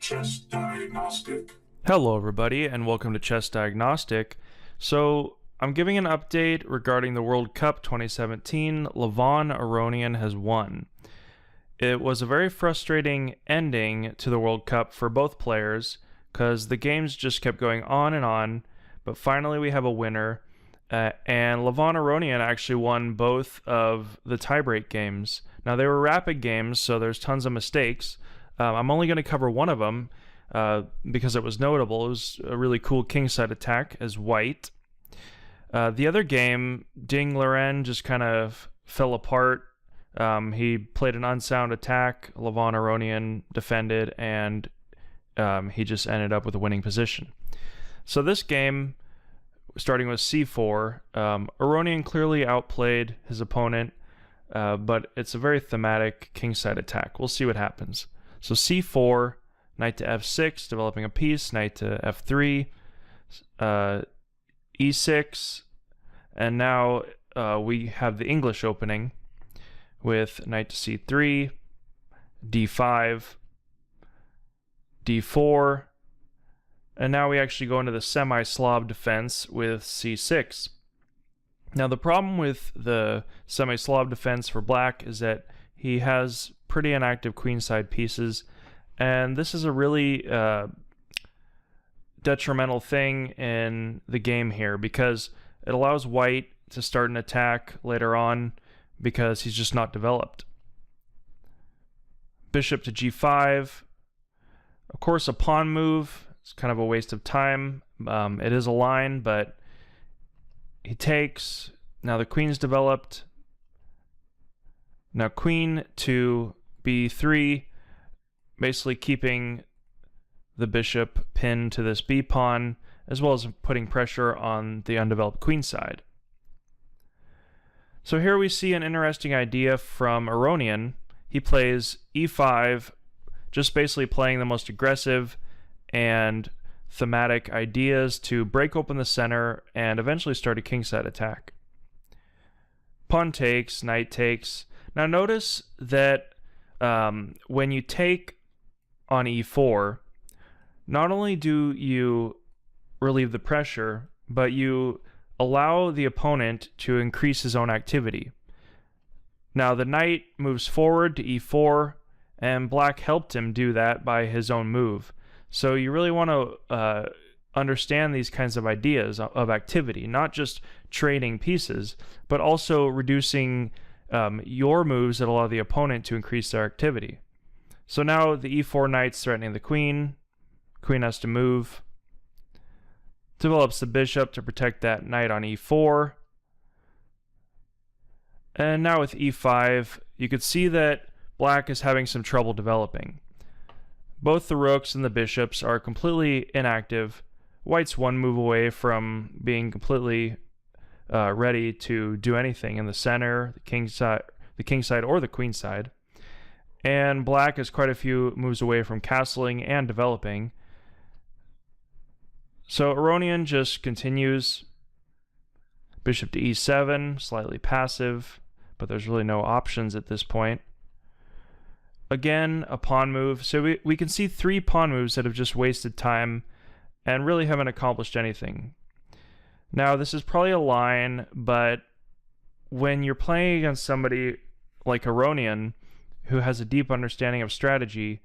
ChessDiagnostic. Hello everybody and welcome to ChessDiagnostic. So I'm giving an update regarding the World Cup 2017. Levon Aronian has won. It was a very frustrating ending to the World Cup for both players because the games just kept going on, but finally we have a winner. And Levon Aronian actually won both of the tiebreak games. Now they were rapid games, so there's tons of mistakes. I'm only going to cover one of them because it was notable. It was a really cool kingside attack as white. The other game, Liren just kind of fell apart. He played an unsound attack. Levon Aronian defended, and he just ended up with a winning position. So this game, starting with c4, Aronian clearly outplayed his opponent, but it's a very thematic kingside attack. We'll see what happens. So c4, knight to f6, developing a piece, knight to f3, e6, and now we have the English opening with knight to c3, d5, d4, and now we actually go into the semi-Slav defense with c6. Now the problem with the semi-Slav defense for black is that he has pretty inactive queenside pieces, and this is a really detrimental thing in the game here because it allows white to start an attack later on because he's just not developed. Bishop to g5. Of course, a pawn move is kind of a waste of time. It is a line, but he takes. Now the queen's developed. Now queen to b3, basically keeping the bishop pinned to this b pawn, as well as putting pressure on the undeveloped queen side. So here we see an interesting idea from Aronian. He plays e5, just basically playing the most aggressive and thematic ideas to break open the center and eventually start a kingside attack. Pawn takes, knight takes. Now notice that when you take on e4, not only do you relieve the pressure, but you allow the opponent to increase his own activity. Now the knight moves forward to e4, and black helped him do that by his own move. So you really want to understand these kinds of ideas of activity, not just trading pieces, but also reducing your moves that allow the opponent to increase their activity. So now the e4 knight's threatening the queen. Queen has to move. Develops the bishop to protect that knight on e4. And now with e5, you could see that black is having some trouble developing. Both the rooks and the bishops are completely inactive. White's one move away from being completely ready to do anything in the center, the kingside or the queenside. And black is quite a few moves away from castling and developing. So Aronian just continues. Bishop to e7, slightly passive, but there's really no options at this point. Again, a pawn move. So we can see 3 pawn moves that have just wasted time and really haven't accomplished anything. Now, this is probably a line, but when you're playing against somebody like Aronian, who has a deep understanding of strategy,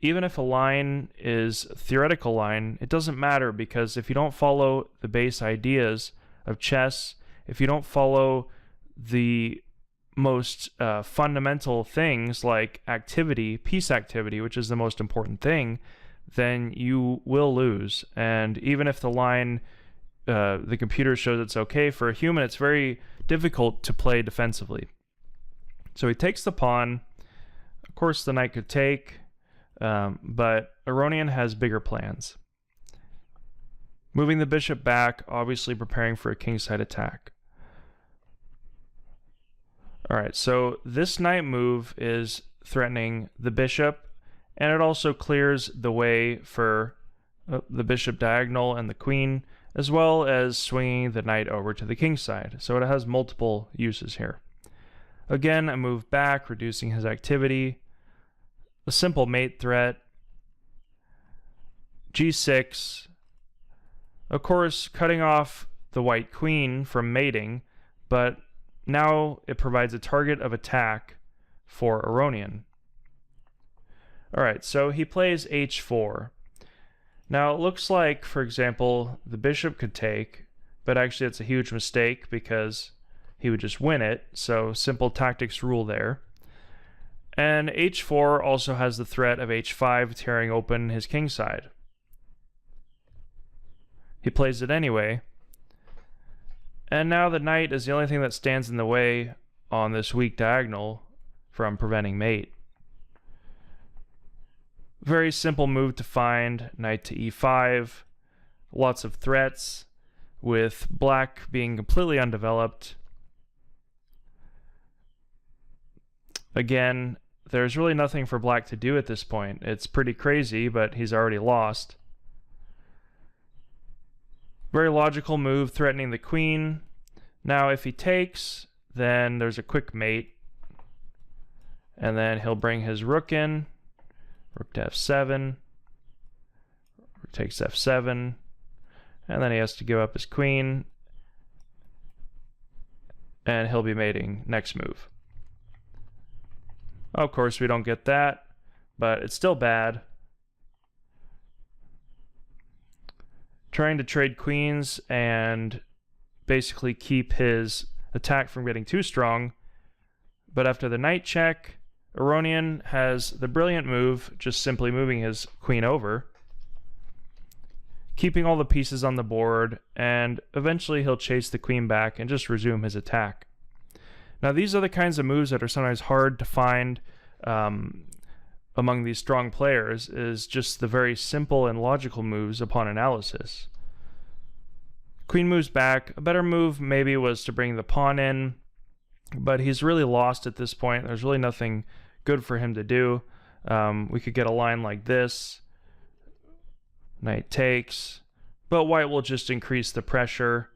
even if a line is a theoretical line, it doesn't matter, because if you don't follow the base ideas of chess, if you don't follow the most fundamental things like activity, piece activity, which is the most important thing, then you will lose. And even if the line, the computer shows it's okay, for a human it's very difficult to play defensively. So he takes the pawn. Of course the knight could take, but Aronian has bigger plans. Moving the bishop back, obviously preparing for a kingside attack. Alright, so this knight move is threatening the bishop, and it also clears the way for the bishop diagonal and the queen, as well as swinging the knight over to the kingside. So it has multiple uses here. Again, a move back, reducing his activity. A simple mate threat. g6, of course cutting off the white queen from mating, but now it provides a target of attack for Aronian. Alright, so he plays h4. Now it looks like, for example, the bishop could take, but actually it's a huge mistake because he would just win it, so simple tactics rule there. And h4 also has the threat of h5 tearing open his king side. He plays it anyway. And now the knight is the only thing that stands in the way on this weak diagonal from preventing mate. Very simple move to find, knight to e5. Lots of threats, with black being completely undeveloped. Again, there's really nothing for black to do at this point. It's pretty crazy, but he's already lost. Very logical move, threatening the queen. Now if he takes, then there's a quick mate. And then he'll bring his rook in. Rook to f7. Rook takes f7. And then he has to give up his queen. And he'll be mating next move. Of course, we don't get that, but it's still bad. Trying to trade queens and basically keep his attack from getting too strong. But after the knight check, Aronian has the brilliant move, just simply moving his queen over, keeping all the pieces on the board, and eventually he'll chase the queen back and just resume his attack. Now these are the kinds of moves that are sometimes hard to find among these strong players, is just the very simple and logical moves upon analysis. Queen moves back. A better move maybe was to bring the pawn in, but he's really lost at this point. There's really nothing good for him to do. We could get a line like this. Knight takes, but white will just increase the pressure.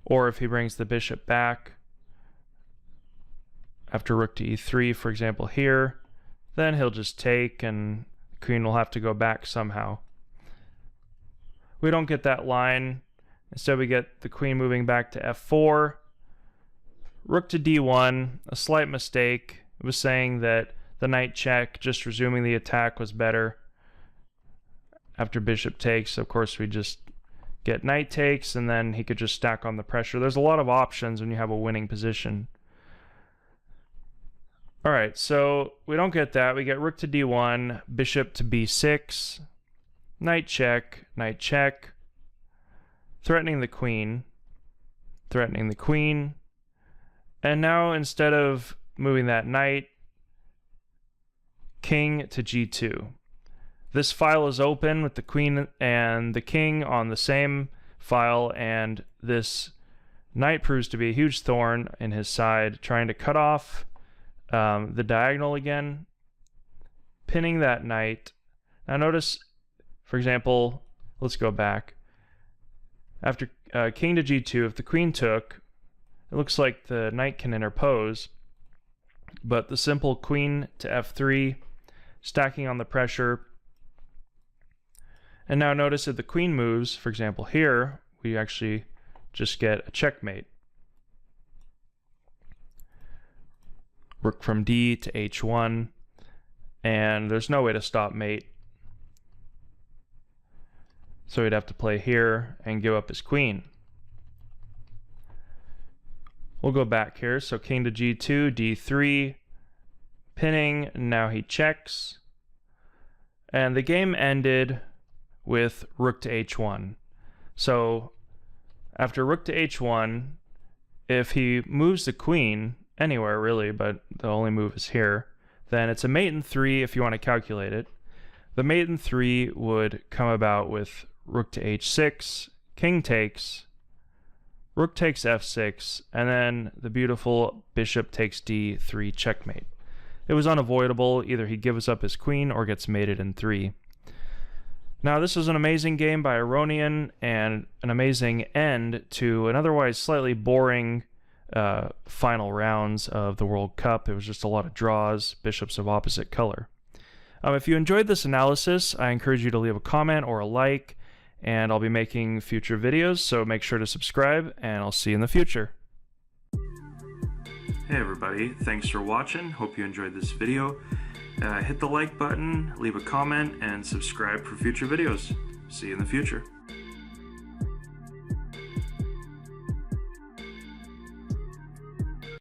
Or if he brings the bishop back after rook to e3, for example here, then he'll just take and the queen will have to go back somehow. We don't get that line. Instead we get the queen moving back to f4. Rook to d1, a slight mistake. It was saying that the knight check, just resuming the attack, was better. After bishop takes, of course, we just get knight takes, and then he could just stack on the pressure. There's a lot of options when you have a winning position. Alright, so we don't get that. We get rook to d1, bishop to b6, knight check, threatening the queen, and now instead of moving that knight, king to g2. This file is open with the queen and the king on the same file, and this knight proves to be a huge thorn in his side, trying to cut off the diagonal again, pinning that knight. Now notice, for example, let's go back. After king to g2, if the queen took, it looks like the knight can interpose, but the simple queen to f3, stacking on the pressure. And now notice if the queen moves, for example here, we actually just get a checkmate. Rook from d to h1, and there's no way to stop mate. So he'd have to play here and give up his queen. We'll go back here, so king to g2, d3, pinning, now he checks. And the game ended with rook to h1. So after rook to h1, if he moves the queen anywhere really, but the only move is here, then it's a mate in 3 if you want to calculate it. The mate in 3 would come about with rook to h6, king takes, rook takes f6, and then the beautiful bishop takes d3 checkmate. It was unavoidable. Either he gives up his queen or gets mated in 3. Now this was an amazing game by Aronian and an amazing end to an otherwise slightly boring final rounds of the World Cup. It was just a lot of draws, bishops of opposite color. If you enjoyed this analysis, I encourage you to leave a comment or a like, and I'll be making future videos, so make sure to subscribe, and I'll see you in the future. Hey everybody, thanks for watching. Hope you enjoyed this video. Hit the like button, leave a comment, and subscribe for future videos. See you in the future.